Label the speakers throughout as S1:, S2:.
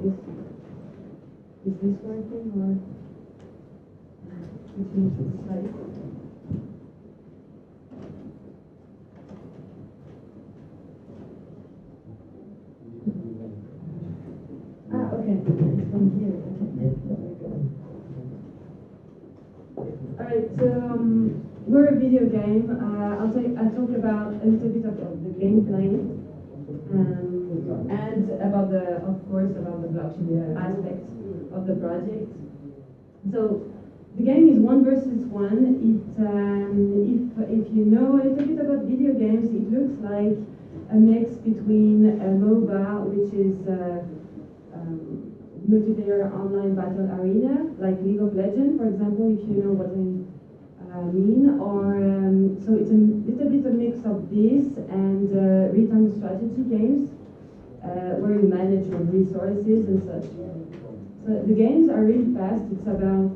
S1: Is this working or we change the slide? Okay. It's from here. Okay. Alright, so we're a video game. I'll talk about a little bit of the gameplay and about of course, about the blockchain aspect of the project. So the game is 1 versus 1. If you know a little bit about video games, it looks like a mix between a MOBA, which is multiplayer online battle arena, like League of Legends, for example, if you know what I mean. Or so it's a little bit a mix of this and real-time strategy games, where you manage your resources and such. So the games are really fast. It's about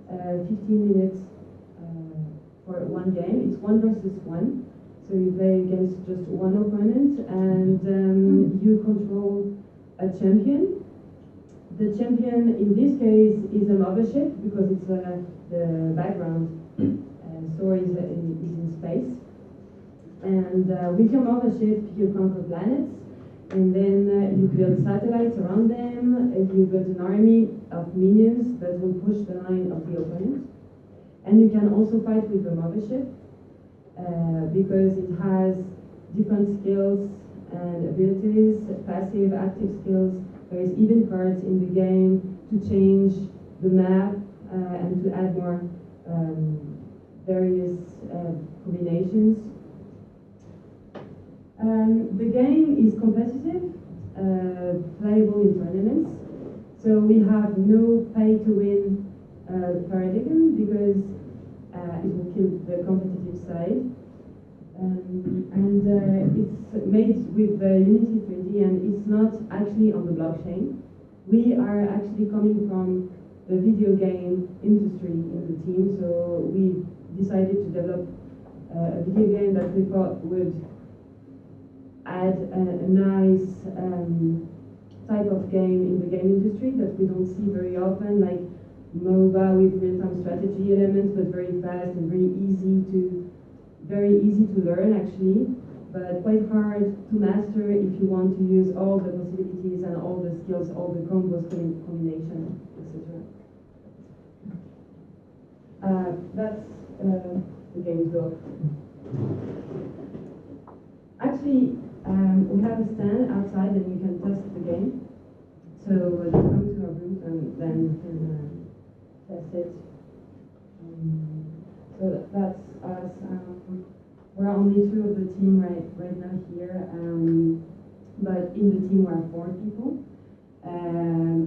S1: 15 minutes for one game. It's 1 versus 1. So you play against just one opponent, and you control a champion. The champion in this case is a mothership because it's the background story is in space. And with your mothership, you conquer planets, and then you build satellites around them. You build an army of minions that will push the line of the opponent. And you can also fight with the mothership because it has different skills and abilities, passive, active skills. There is even cards in the game to change the map and to add more various combinations. The game is competitive, playable in tournaments. So we have no pay-to-win paradigm because it will kill the competitive side. It's made with Unity 3D, and it's not actually on the blockchain. We are actually coming from the video game industry in the team, so we decided to develop a video game that we thought would add a nice type of game in the game industry that we don't see very often, like MOBA with real-time strategy elements, but very fast and very easy to learn actually, but quite hard to master if you want to use all the possibilities and all the skills, all the combos, combination, etc. That's the game's built. Actually, we have a stand outside and you can test the game. So just come to our booth and then you can test it. So that's us. We're only 2 of the team right now here, but in the team we're 4 people.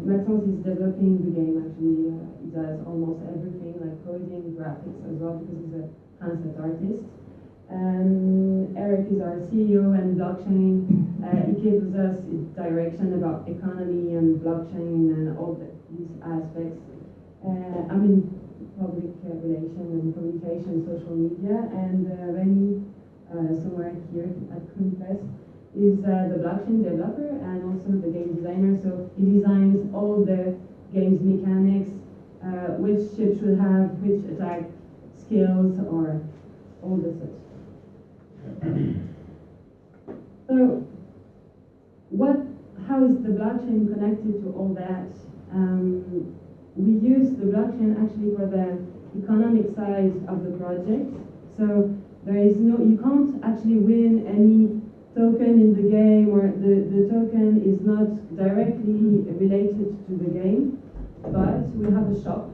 S1: Maxence is developing the game actually. He does almost everything, like coding, graphics as well, because he's a concept artist. Eric is our CEO and blockchain. He gives us direction about economy and blockchain and all these aspects. I'm in public relation and communication, social media, and Remy, somewhere here at Coinfest, is the blockchain developer and also the game designer. So he designs all the game's mechanics, which ship should have, which attack skills, or all the such. So, how is the blockchain connected to all that? We use the blockchain actually for the economic side of the project. So there is you can't actually win any token in the game, or the token is not directly related to the game, but we have a shop.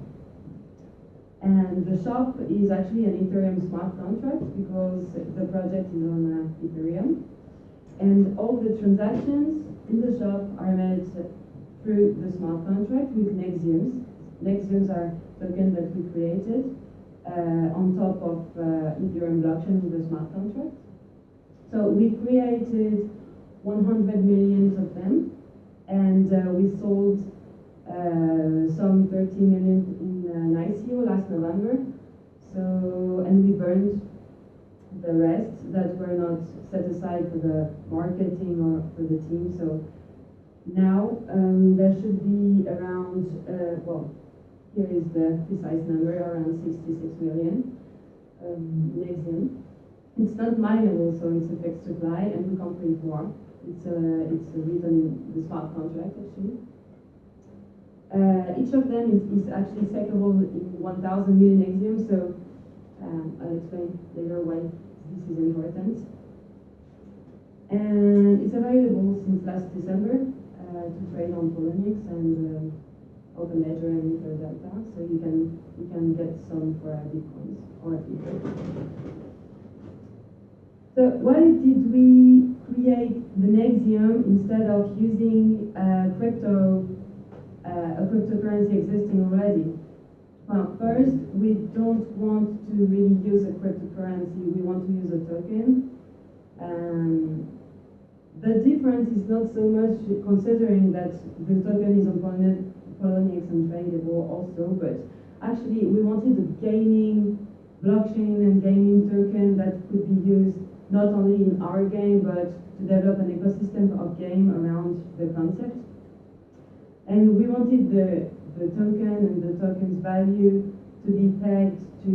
S1: And the shop is actually an Ethereum smart contract because the project is on Ethereum. And all the transactions in the shop are made through the smart contract with Nexiums. Nexiums are tokens that we created on top of Ethereum blockchain with the smart contract. So we created 100 million of them, and we sold some 30 million in ICO last November. So, and we burned the rest that were not set aside for the marketing or for the team. So now there should be around, well, here is the precise number, around 66 million Nexium. It's not mineable, so it's a fixed supply, and we can't print more. It's written in the smart contract, actually. Each of them is actually stackable in 1,000 million Nexium, so I'll explain later why this is important. And it's available since last December to trade on Poloniex and OpenLedger and Interdata, so you can get some for Bitcoins or Ether. So why did we create the Nexium instead of using a cryptocurrency existing already? Well, first, we don't want to really use a cryptocurrency, we want to use a token. The difference is not so much considering that the token is on Poloniex and tradable also, but actually we wanted a gaming blockchain and gaming token that could be used not only in our game, but to develop an ecosystem of game around the concept. And we wanted the token and the token's value to be pegged to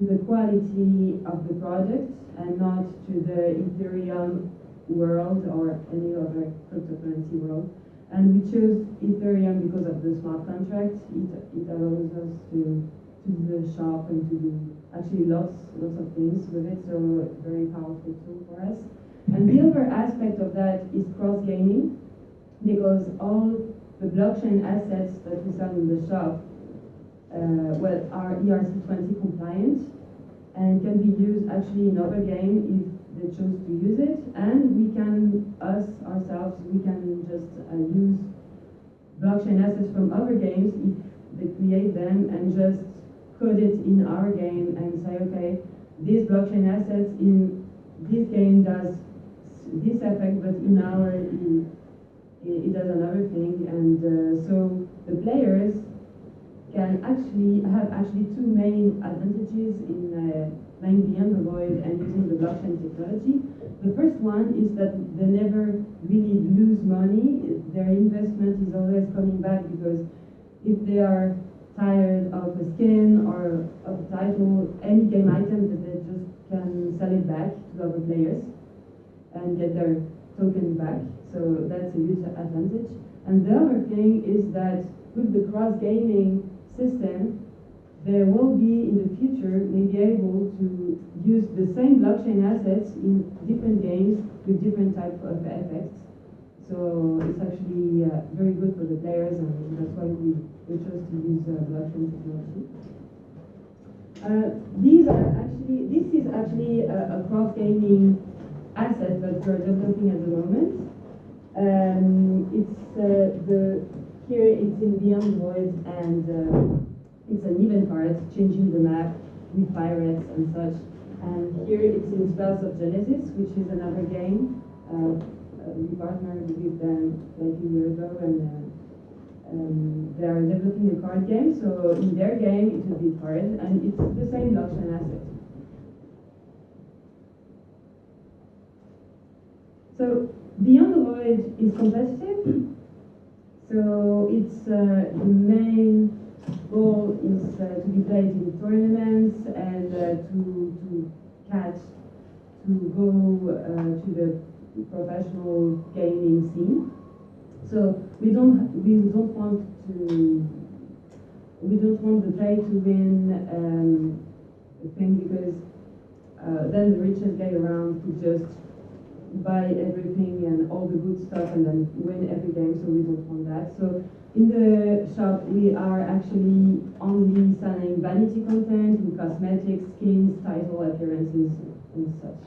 S1: the quality of the project and not to the Ethereum world or any other cryptocurrency world. And we chose Ethereum because of the smart contract. It allows us to do the shop and to do actually lots of things with it, so very powerful tool for us. And the other aspect of that is cross-gaming, because all the blockchain assets that we sell in the shop are ERC20 compliant and can be used actually in other game if they choose to use it, and we can, we can just use blockchain assets from other games if they create them and just code it in our game and say, okay, these blockchain assets in this game does this effect, but in our it does another thing, and so the players can have two main advantages in playing Beyond the Void and using the blockchain technology. The first one is that they never really lose money. Their investment is always coming back, because if they are tired of a skin or of a title, any game item, that they just can sell it back to other players and get their token back. So that's a huge advantage. And the other thing is that with the cross-gaming system, they will be in the future maybe able to use the same blockchain assets in different games with different types of effects. So it's actually very good for the players, and that's why we chose to use blockchain technology. This is actually a cross-gaming asset that we're developing at the moment. Here it's in Beyond Void, and it's an event card changing the map with pirates and such. And here it's in Spells of Genesis, which is another game. We partnered with them like a year ago, and they are developing a card game. So in their game, it will be card, and it's the same blockchain asset. So Beyond the Void is competitive. So it's the main goal is to be played in tournaments and to go to the professional gaming scene. So we don't want the pay to win thing, because then the richest guy around could just buy everything and all the good stuff and then win every game, so we don't want that. So in the shop we are actually only selling vanity content with cosmetics, skins, title, appearances and such.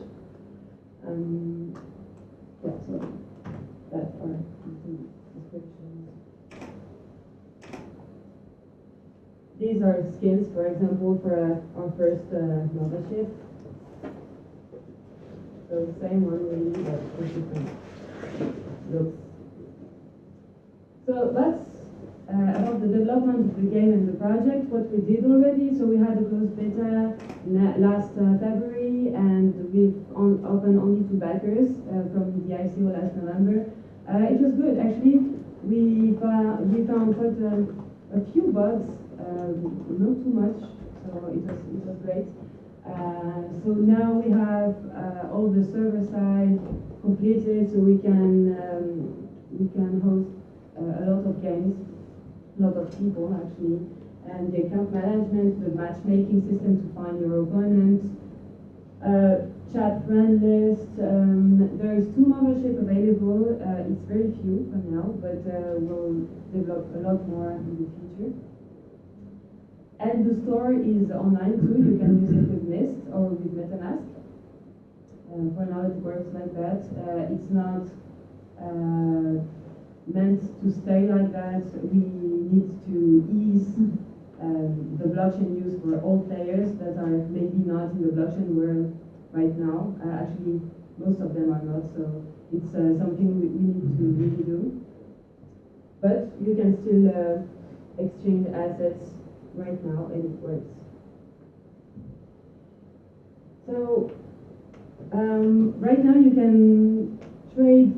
S1: Yeah, so that are the descriptions. These are skins, for example, for our first membership. So the same one really, but with different looks. So that's about the development of the game and the project, what we did already. So we had a closed beta last February, and we've opened only to backers from the ICO last November. It was good, actually. We found quite a few bugs, not too much, so it was great. So now we have all the server side completed, so we can host a lot of games, a lot of people actually, and the account management, the matchmaking system to find your opponent, chat friend list. There is 2 membership available. It's very few for now, but we'll develop a lot more in the future. And the store is online too. You can use it with Mist or with MetaMask. For now it works like that. It's not meant to stay like that. We need to ease the blockchain use for all players that are maybe not in the blockchain world right now. Actually, most of them are not, so it's something we need to really do. But you can still exchange assets right now, and it works. So right now you can trade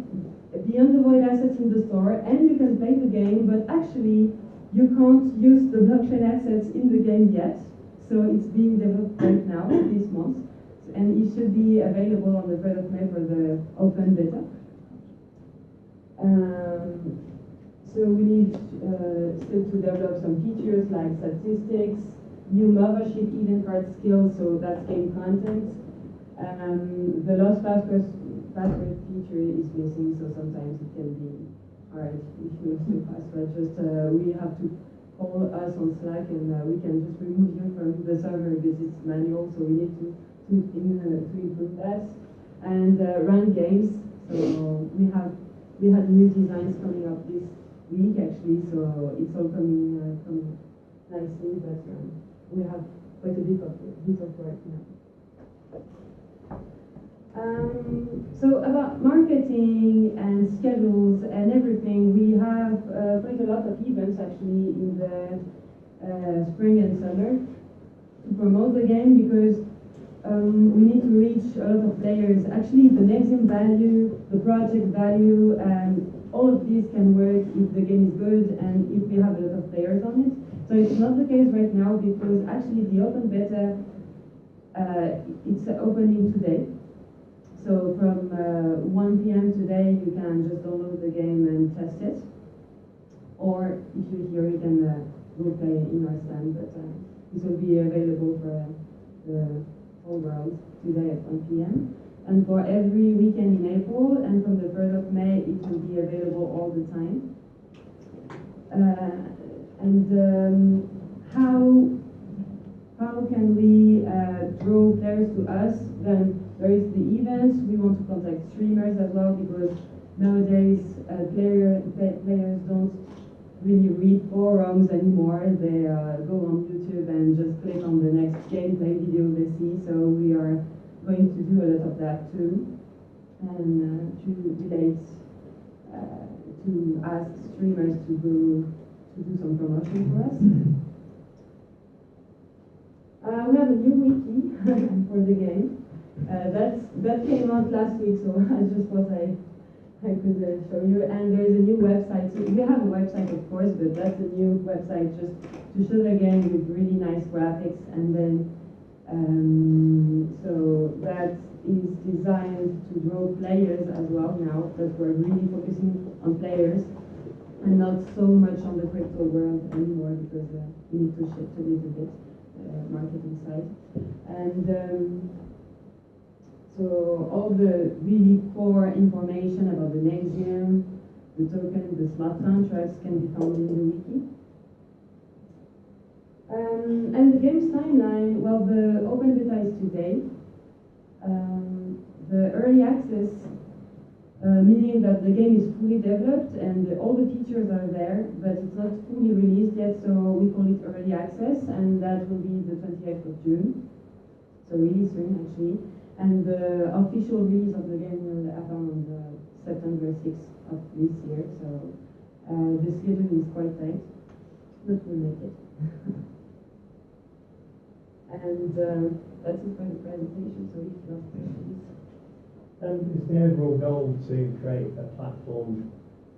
S1: Beyond the Void assets in the store, and you can play the game, but actually you can't use the blockchain assets in the game yet. So it's being developed right now, this month, and it should be available on the 3rd of May for the open beta. So we need still to develop some features like statistics, new membership event card skills, so that's game content. The lost password feature is missing, so sometimes it can be hard if you lose your password. Just we have to call us on Slack, and we can just remove you from the server because it's manual. So we need to improve that, and run games. So we had new designs coming up this week actually. So it's all coming nicely, but we have quite a bit of work now. So about marketing and schedules and everything, we have quite a lot of events actually in the spring and summer to promote the game, because we need to reach a lot of players. Actually, the Nexium value, the project value, and all of these can work if the game is good and if we have a lot of players on it. So it's not the case right now, because actually the open beta, it's opening today. So from 1 p.m. today, you can just download the game and test it. Or if you're here, you can go play in our stand, but this will be available for the whole world today at 1 p.m. And for every weekend in April, and from the 3rd of May, it will be available all the time. How can we draw players to us? Then there is the events. We want to contact streamers as well, because nowadays players don't really read forums anymore. They go on YouTube and just click on the next gameplay video they see. So we are going to do a lot of that too, and to relate, to ask streamers to do some promotion for us. We have a new wiki for the game. That came out last week, so I just thought I could show you. And there is a new website. So we have a website, of course, but that's a new website just to show the game with really nice graphics. And then, so that is designed to draw players as well now, that we're really focusing on players and not so much on the crypto world anymore, because we need to shift a little bit. Marketing side, and so all the really core information about the Nexium, the token, the smart contracts can be found in the wiki. And the game's timeline, well, the open beta is today. The early access, meaning that the game is fully developed and all the features are there, but it's not fully released yet, so we call it early access, and that will be the 28th of June, so really soon actually. And the official release of the game will happen on September 6th of this year, so the schedule is quite tight, but we'll make it. And that's it for the presentation, so if you have questions.
S2: Is the overall goal to create a platform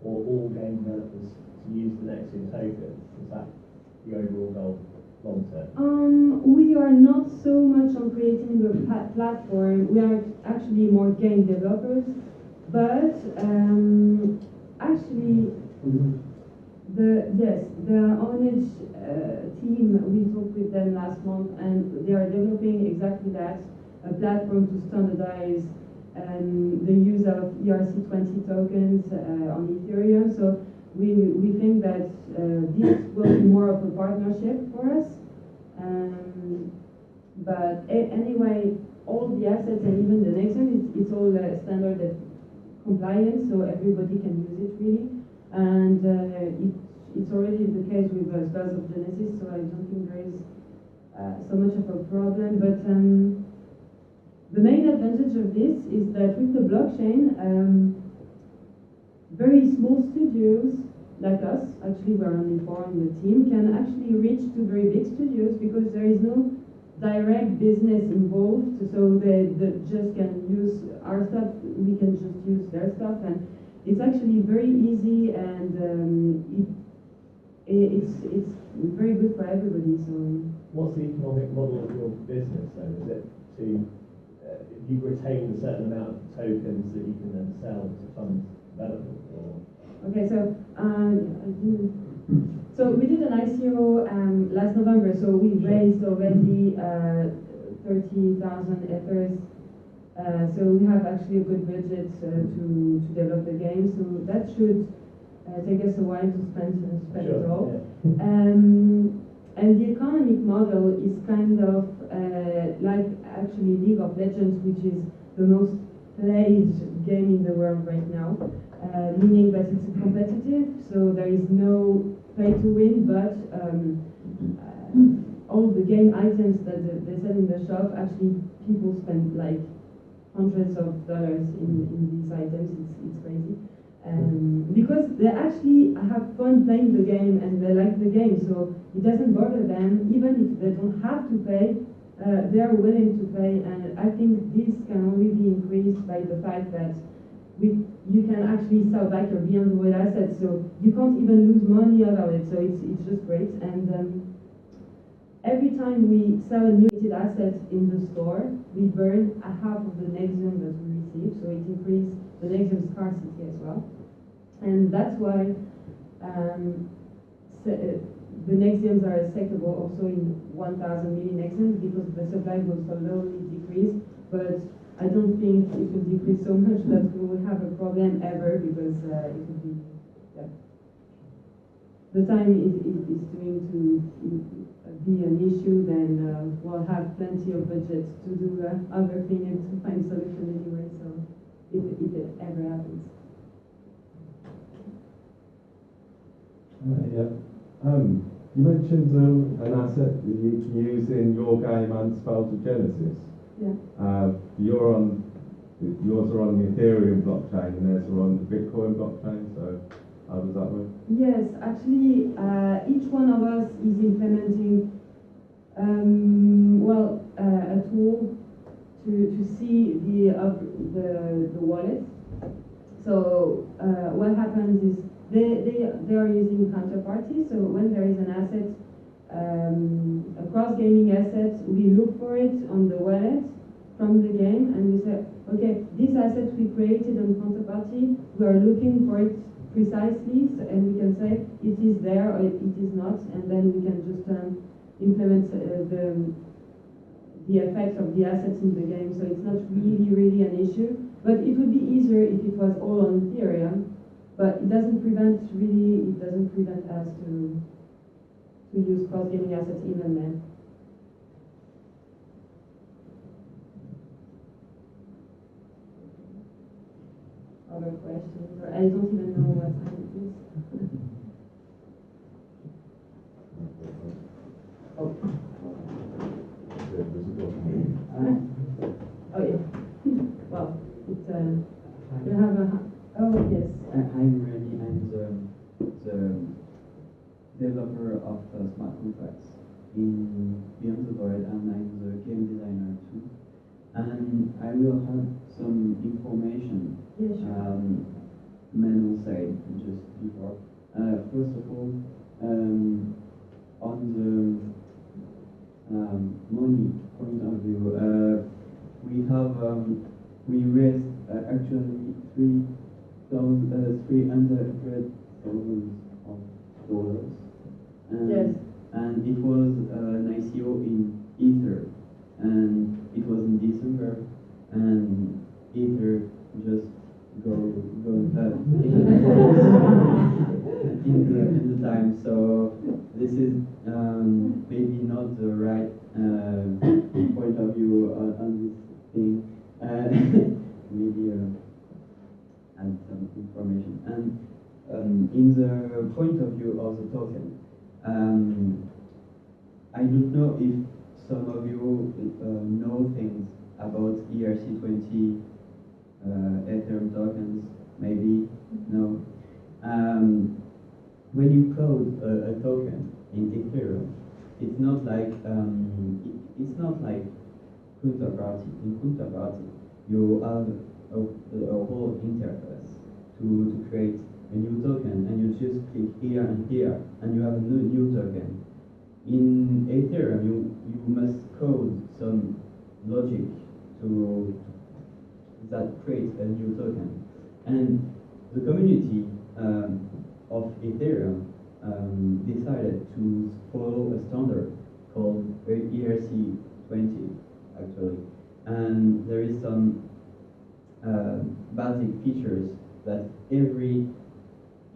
S2: or all game developers to use the Nexium tokens? Is that the overall goal long term?
S1: We are not so much on creating a platform. We are actually more game developers, but actually, the Ownage team, we talked with them last month, and they are developing exactly that, a platform to standardize the use of ERC20 tokens on Ethereum. So we think that this will be more of a partnership for us. But anyway, all the assets and even the Nexium, it's all standard compliant, so everybody can use it really. And it's already the case with Stars of Genesis, so I don't think there is so much of a problem. But the main advantage of this is that with the blockchain, very small studios like us, actually we're only 4 in the team, can actually reach to very big studios because there is no direct business involved, so they just can use our stuff, we can just use their stuff, and it's actually very easy, and it's very good for everybody. So
S2: what's the economic model of your business then? Is it to you retain a certain amount of tokens that you can then sell to fund development? Or?
S1: Okay, so so we did an ICO last November, so we raised already 30,000 ethers. So we have actually a good budget to develop the game. So that should take us a while to spend it all. Yeah. And the economic model is kind of like actually League of Legends, which is the most played game in the world right now. Meaning that it's competitive, so there is no pay to win, but all the game items that they sell in the shop, actually people spend like hundreds of dollars in these items. It's crazy. Because they actually have fun playing the game and they like the game, so it doesn't bother them, even if they don't have to pay, they're willing to pay, and I think this can only be increased by the fact that you can actually sell back your Beyond the Void assets, so you can't even lose money out of it, so it's just great. And every time we sell a new asset in the store, we burn a half of the Nexium that we receive, so it increases the Nexium scarcity as well. And that's why the Nexiums are stackable also in 1,000 milli Nexiums, because the supply will slowly decrease, but I don't think it will decrease so much that we will have a problem ever, because it will be, yeah. The time is going to be an issue, then we'll have plenty of budget to do other things and to find solution anyway, so if it ever happens.
S3: Yeah. You mentioned an asset that you can use in your game and Spells of Genesis.
S1: Yeah.
S3: Yours are on the Ethereum blockchain and theirs are on the Bitcoin blockchain, so how does that work?
S1: Yes, actually, each one of us is implementing a tool to see the wallet. So what happens is they are using counterparty. So when there is an asset, a cross-gaming asset, we look for it on the wallet from the game, and we say, okay, this asset we created on counterparty, we are looking for it precisely, and we can say it is there or it is not, and then we can just implement the effect of the assets in the game. So it's not really an issue, but it would be easier if it was all on Ethereum, but it doesn't prevent us to use cross-gaming assets even then. Other questions? Or I don't even know what time it is. Oh. Oh yeah. Well, it's you have a. Oh yes.
S4: I'm Remy. I'm the developer of smart contracts in Beyond the Void, and I'm the game designer too. And I will have some information.
S1: Yeah, sure.
S4: manual side just before. First of all, on the money point of view, we raised actually 300,000 of dollars, and,
S1: Yes.
S4: and it was an ICO in Ether, and it was in December, and Ether just go in the time. So this is maybe not the right point of view on this thing. Maybe add some information. And in the point of view of the token, I don't know if some of you know things about ERC20 Ethereum tokens. Maybe no. When you code a token in Ethereum, it's not like counterparty. In counterparty, you have a whole interface to create a new token, and you just click here and here, and you have a new token. In Ethereum, you must code some logic to that creates a new token, and the community of Ethereum decided to follow a standard called ERC20 actually, and there is some basic features that every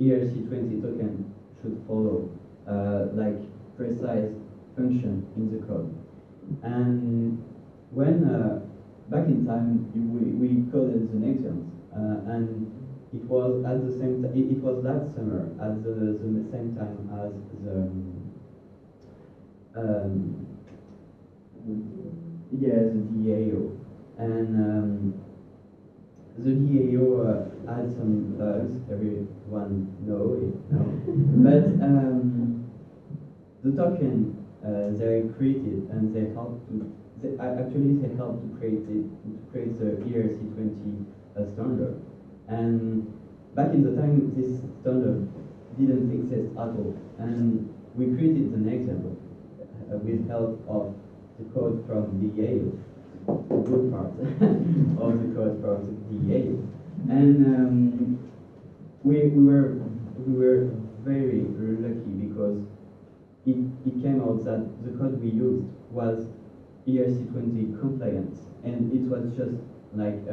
S4: ERC20 token should follow, like precise function in the code. And when back in time we coded the Nexions, and it was at the same time. It was that summer at the same time as the DAO, and the DAO had some bugs. Everyone know it now, but the token they created, and they helped to. They helped to create the ERC20 standard. And back in the time, this standard didn't exist at all, and we created an example with help of the code from the DAO, the good part of the code from the DAO, and we were very lucky because it came out that the code we used was ERC20 compliant, and it was just like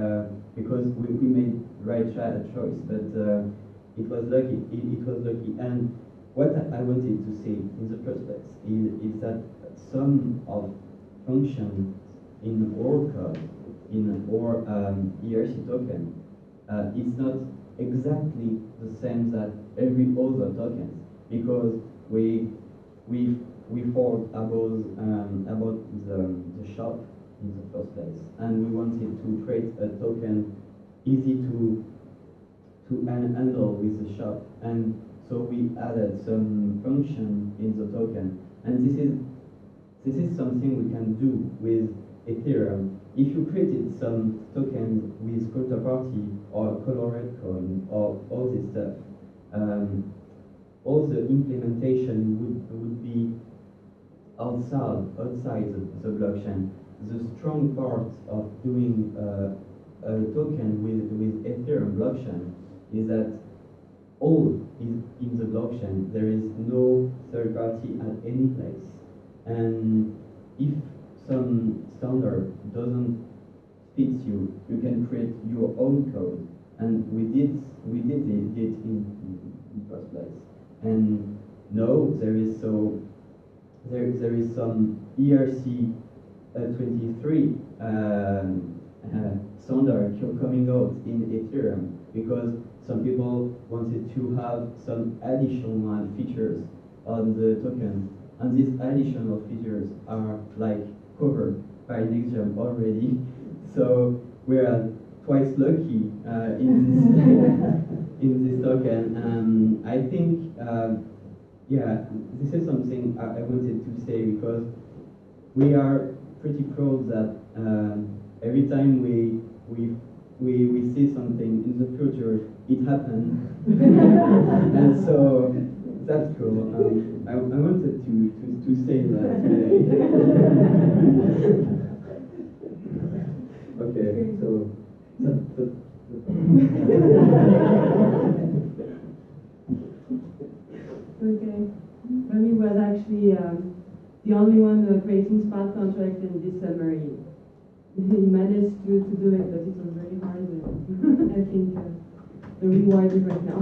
S4: because we made right choice, but it was lucky. It was lucky, and what I wanted to say in the first place is that some of functions in our code, in our ERC token, it's not exactly the same that every other token, because we thought about the shop in the first place, and we wanted to create a token easy to handle with the shop, and so we added some function in the token, and this is something we can do with Ethereum. If you created some token with counterparty or colored coin or all this stuff, all the implementation would be outside the blockchain. The strong part of doing a token with Ethereum blockchain is that all is in the blockchain. There is no third party at any place, and if some standard doesn't fit you, you can create your own code, and we did it in the first place. And now there is some ERC 23 standard coming out in Ethereum, because some people wanted to have some additional features on the token, and these additional features are like covered by Nexium already. So we are twice lucky in this token. I think yeah, this is something I wanted to say, because we are pretty proud that every time we we see something in the future, it happened. And so that's cool. I wanted to say that today. Okay, so
S1: Okay. Remy was actually the only one creating smart contract in this submarine. He managed to do it, but it was very hard. But I think the reward is right now.